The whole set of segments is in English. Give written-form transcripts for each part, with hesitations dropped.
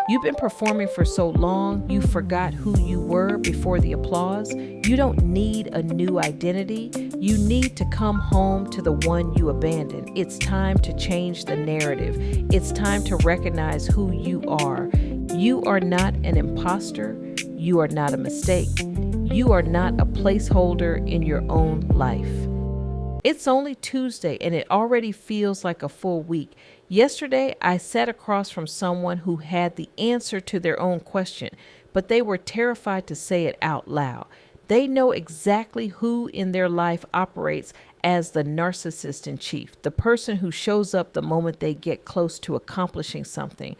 You've been performing for so long, you forgot who you were before the applause. You don't need a new identity. You need to come home to the one you abandoned. It's time to change the narrative. It's time to recognize who you are. You are not an imposter. You are not a mistake. You are not a placeholder in your own life. It's only Tuesday and it already feels like a full week. Yesterday, I sat across from someone who had the answer to their own question, but they were terrified to say it out loud. They know exactly who in their life operates as the narcissist in chief, the person who shows up the moment they get close to accomplishing something,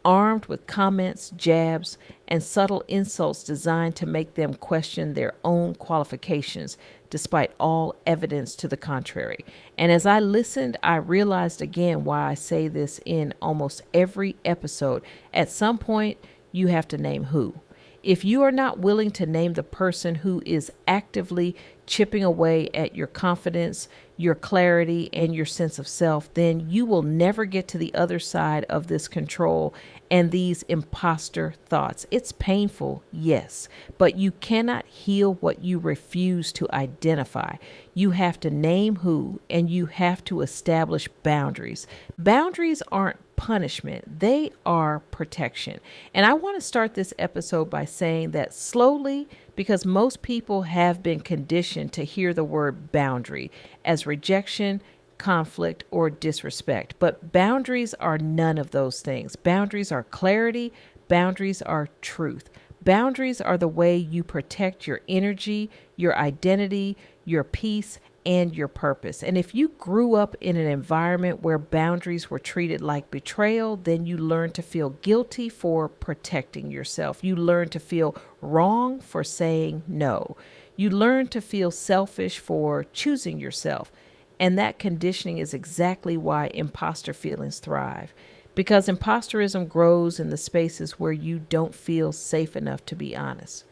armed with comments, jabs, and subtle insults designed to make them question their own qualifications, despite all evidence to the contrary. And as I listened, I realized again why I say this in almost every episode. At some point, you have to name who. If you are not willing to name the person who is actively chipping away at your confidence, your clarity, and your sense of self, then you will never get to the other side of this control and these imposter thoughts. It's painful, yes, but you cannot heal what you refuse to identify. You have to name who, and you have to establish boundaries. Boundaries aren't punishment, they are protection. And I want to start this episode by saying that slowly, because most people have been conditioned to hear the word boundary as rejection, conflict, or disrespect. But boundaries are none of those things. Boundaries are clarity. Boundaries are truth. Boundaries are the way you protect your energy, your identity, your peace, and your purpose. And if you grew up in an environment where boundaries were treated like betrayal, then you learn to feel guilty for protecting yourself. You learn to feel wrong for saying no. You learn to feel selfish for choosing yourself. And that conditioning is exactly why imposter feelings thrive. Because imposterism grows in the spaces where you don't feel safe enough to be honest.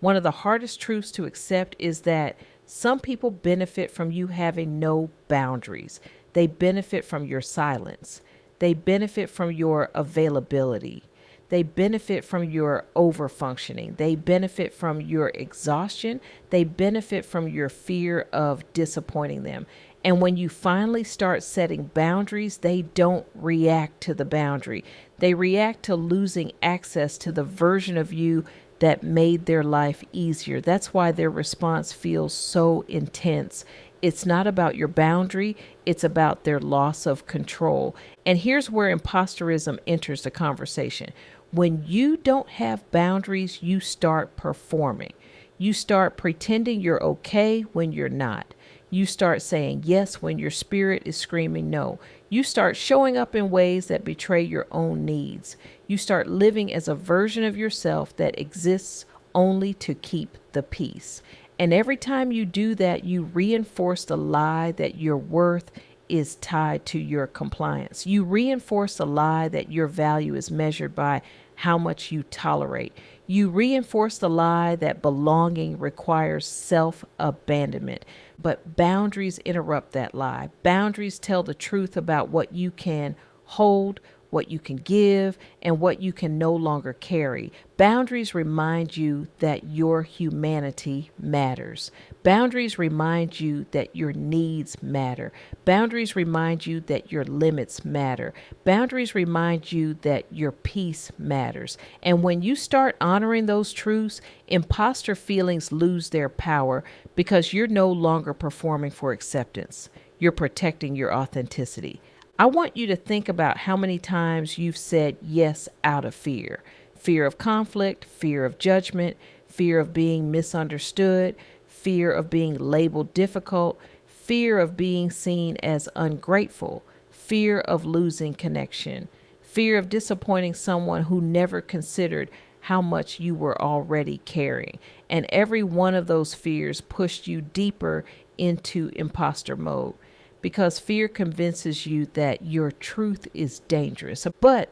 One of the hardest truths to accept is that some people benefit from you having no boundaries. They benefit from your silence. They benefit from your availability. They benefit from your overfunctioning. They benefit from your exhaustion. They benefit from your fear of disappointing them. And when you finally start setting boundaries, they don't react to the boundary. They react to losing access to the version of you that made their life easier. That's why their response feels so intense. It's not about your boundary, it's about their loss of control. And here's where imposterism enters the conversation. When you don't have boundaries, you start performing. You start pretending you're okay when you're not. You start saying yes when your spirit is screaming no. You start showing up in ways that betray your own needs. You start living as a version of yourself that exists only to keep the peace. And every time you do that, you reinforce the lie that your worth is tied to your compliance. You reinforce the lie that your value is measured by how much you tolerate. You reinforce the lie that belonging requires self-abandonment. But boundaries interrupt that lie. Boundaries tell the truth about what you can hold, what you can give, and what you can no longer carry. Boundaries remind you that your humanity matters. Boundaries remind you that your needs matter. Boundaries remind you that your limits matter. Boundaries remind you that your peace matters. And when you start honoring those truths, imposter feelings lose their power because you're no longer performing for acceptance. You're protecting your authenticity. I want you to think about how many times you've said yes out of fear. Fear of conflict, fear of judgment, fear of being misunderstood, fear of being labeled difficult, fear of being seen as ungrateful, fear of losing connection, fear of disappointing someone who never considered how much you were already carrying. And every one of those fears pushed you deeper into imposter mode. Because fear convinces you that your truth is dangerous. But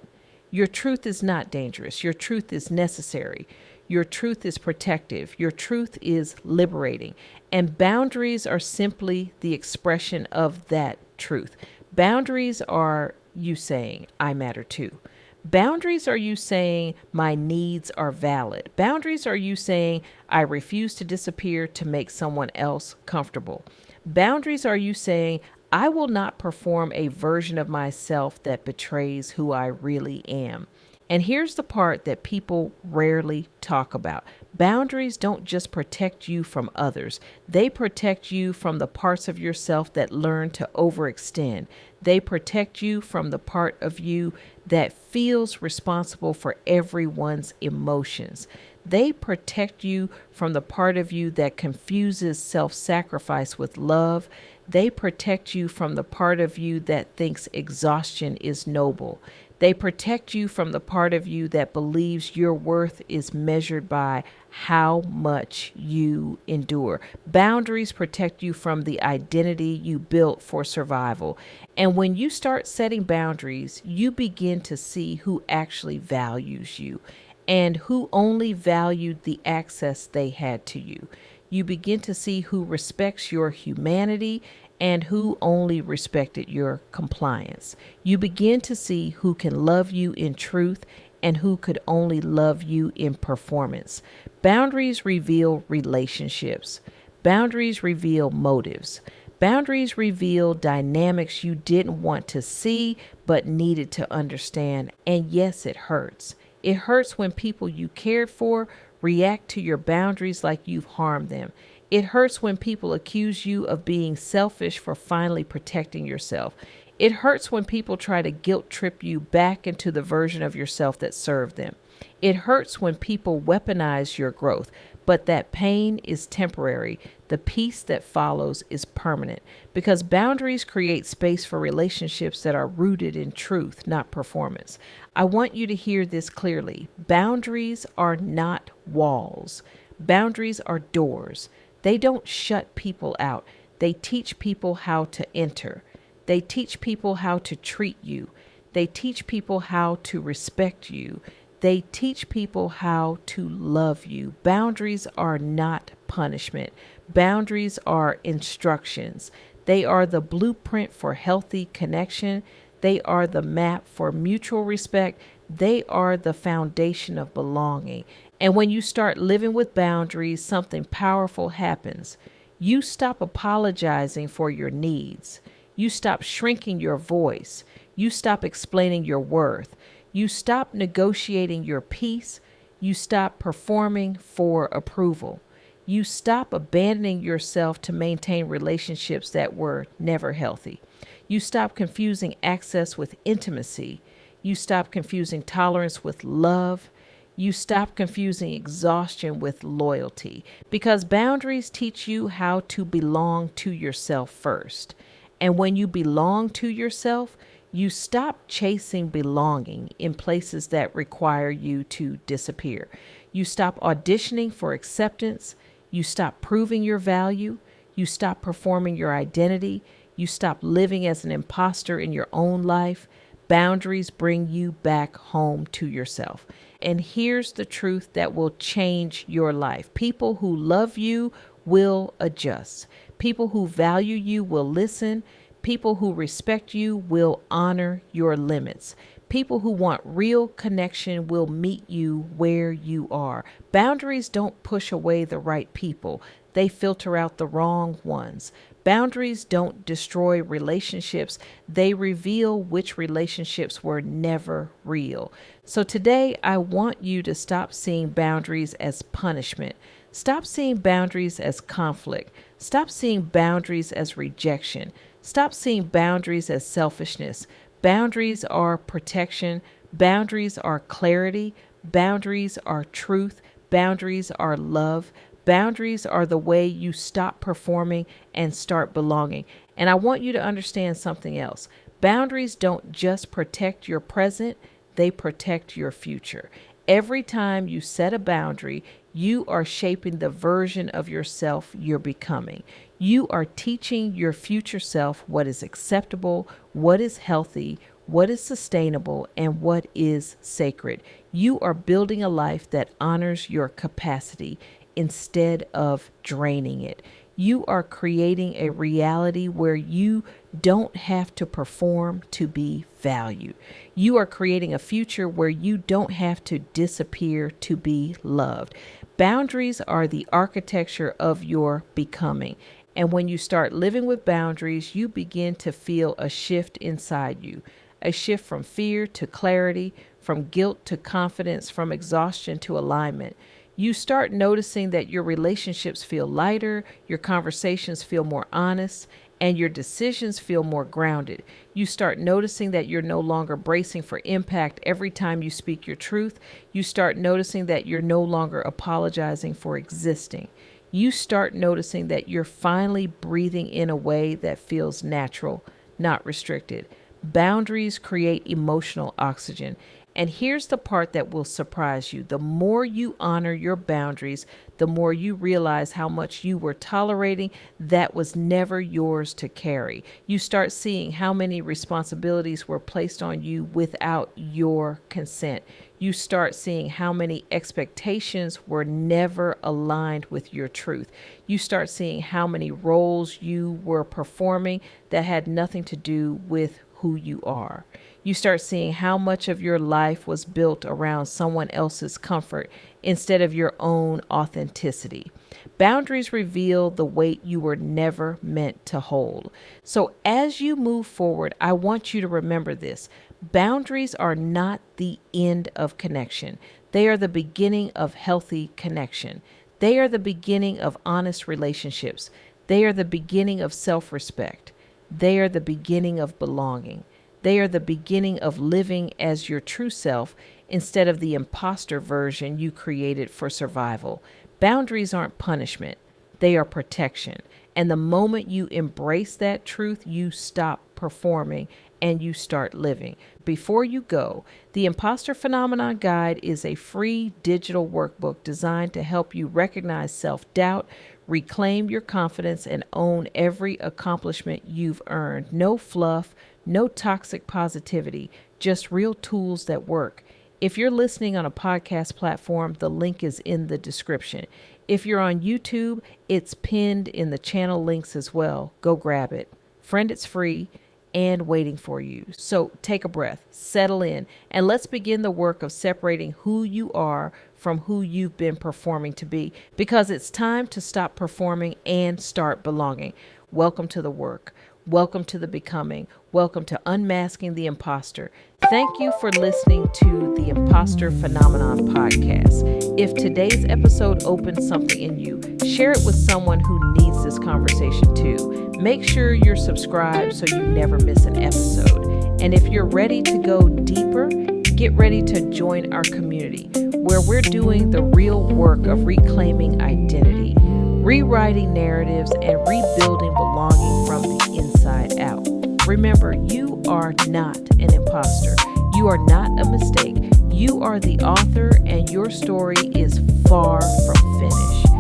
your truth is not dangerous. Your truth is necessary. Your truth is protective. Your truth is liberating. And boundaries are simply the expression of that truth. Boundaries are you saying, I matter too. Boundaries are you saying my needs are valid. Boundaries are you saying I refuse to disappear to make someone else comfortable. Boundaries are you saying I will not perform a version of myself that betrays who I really am. And here's the part that people rarely talk about. Boundaries don't just protect you from others, they protect you from the parts of yourself that learn to overextend. They protect you from the part of you that feels responsible for everyone's emotions. They protect you from the part of you that confuses self sacrifice with love. They protect you from the part of you that thinks exhaustion is noble. They protect you from the part of you that believes your worth is measured by how much you endure. Boundaries protect you from the identity you built for survival. And when you start setting boundaries, you begin to see who actually values you and who only valued the access they had to you. You begin to see who respects your humanity and who only respected your compliance. You begin to see who can love you in truth and who could only love you in performance. Boundaries reveal relationships. Boundaries reveal motives. Boundaries reveal dynamics you didn't want to see but needed to understand. And yes, it hurts. It hurts when people you cared for react to your boundaries like you've harmed them. It hurts when people accuse you of being selfish for finally protecting yourself. It hurts when people try to guilt trip you back into the version of yourself that served them. It hurts when people weaponize your growth, but that pain is temporary. The peace that follows is permanent because boundaries create space for relationships that are rooted in truth, not performance. I want you to hear this clearly. Boundaries are not walls. Boundaries are doors. They don't shut people out. They teach people how to enter. They teach people how to treat you. They teach people how to respect you. They teach people how to love you. Boundaries are not punishment. Boundaries are instructions. They are the blueprint for healthy connection. They are the map for mutual respect. They are the foundation of belonging. And when you start living with boundaries, something powerful happens. You stop apologizing for your needs. You stop shrinking your voice. You stop explaining your worth. You stop negotiating your peace. You stop performing for approval. You stop abandoning yourself to maintain relationships that were never healthy. You stop confusing access with intimacy. You stop confusing tolerance with love. You stop confusing exhaustion with loyalty because boundaries teach you how to belong to yourself first. And when you belong to yourself, you stop chasing belonging in places that require you to disappear. You stop auditioning for acceptance. You stop proving your value. You stop performing your identity. You stop living as an imposter in your own life. Boundaries bring you back home to yourself. And here's the truth that will change your life. People who love you will adjust. People who value you will listen. People who respect you will honor your limits. People who want real connection will meet you where you are. Boundaries don't push away the right people. They filter out the wrong ones. Boundaries don't destroy relationships. They reveal which relationships were never real. So today, I want you to stop seeing boundaries as punishment. Stop seeing boundaries as conflict. Stop seeing boundaries as rejection. Stop seeing boundaries as selfishness. Boundaries are protection. Boundaries are clarity. Boundaries are truth. Boundaries are love. Boundaries are the way you stop performing and start belonging. And I want you to understand something else. Boundaries don't just protect your present, they protect your future. Every time you set a boundary, you are shaping the version of yourself you're becoming. You are teaching your future self what is acceptable, what is healthy, what is sustainable, and what is sacred. You are building a life that honors your capacity instead of draining it. You are creating a reality where you don't have to perform to be valued. You are creating a future where you don't have to disappear to be loved. Boundaries are the architecture of your becoming. And when you start living with boundaries, you begin to feel a shift inside you, a shift from fear to clarity, from guilt to confidence, from exhaustion to alignment. You start noticing that your relationships feel lighter, your conversations feel more honest, and your decisions feel more grounded. You start noticing that you're no longer bracing for impact every time you speak your truth. You start noticing that you're no longer apologizing for existing. You start noticing that you're finally breathing in a way that feels natural, not restricted. Boundaries create emotional oxygen. And here's the part that will surprise you. The more you honor your boundaries, the more you realize how much you were tolerating that was never yours to carry. You start seeing how many responsibilities were placed on you without your consent. You start seeing how many expectations were never aligned with your truth. You start seeing how many roles you were performing that had nothing to do with who you are. You start seeing how much of your life was built around someone else's comfort instead of your own authenticity. Boundaries reveal the weight you were never meant to hold. So as you move forward, I want you to remember this. Boundaries are not the end of connection. They are the beginning of healthy connection. They are the beginning of honest relationships. They are the beginning of self-respect. They are the beginning of belonging. They are the beginning of living as your true self instead of the imposter version you created for survival. Boundaries aren't punishment. They are protection. And the moment you embrace that truth, you stop performing and you start living. Before you go, the Impostor Phenomenon Guide is a free digital workbook designed to help you recognize self-doubt, reclaim your confidence, and own every accomplishment you've earned. No fluff, no toxic positivity, just real tools that work. If you're listening on a podcast platform, the link is in the description. If you're on YouTube, it's pinned in the channel links as well. Go grab it. Friend, it's free and waiting for you. So take a breath, settle in, and let's begin the work of separating who you are from who you've been performing to be, because it's time to stop performing and start belonging. Welcome to the work. Welcome to the becoming. Welcome to Unmasking the Imposter. Thank you for listening to the Impostor Phenomenon podcast. If today's episode opened something in you, share it with someone who needs this conversation too. Make sure you're subscribed so you never miss an episode. And if you're ready to go deeper, get ready to join our community where we're doing the real work of reclaiming identity, rewriting narratives, and rebuilding belonging from the inside out. Remember, you are not an imposter. You are not a mistake. You are the author, and your story is far from finished.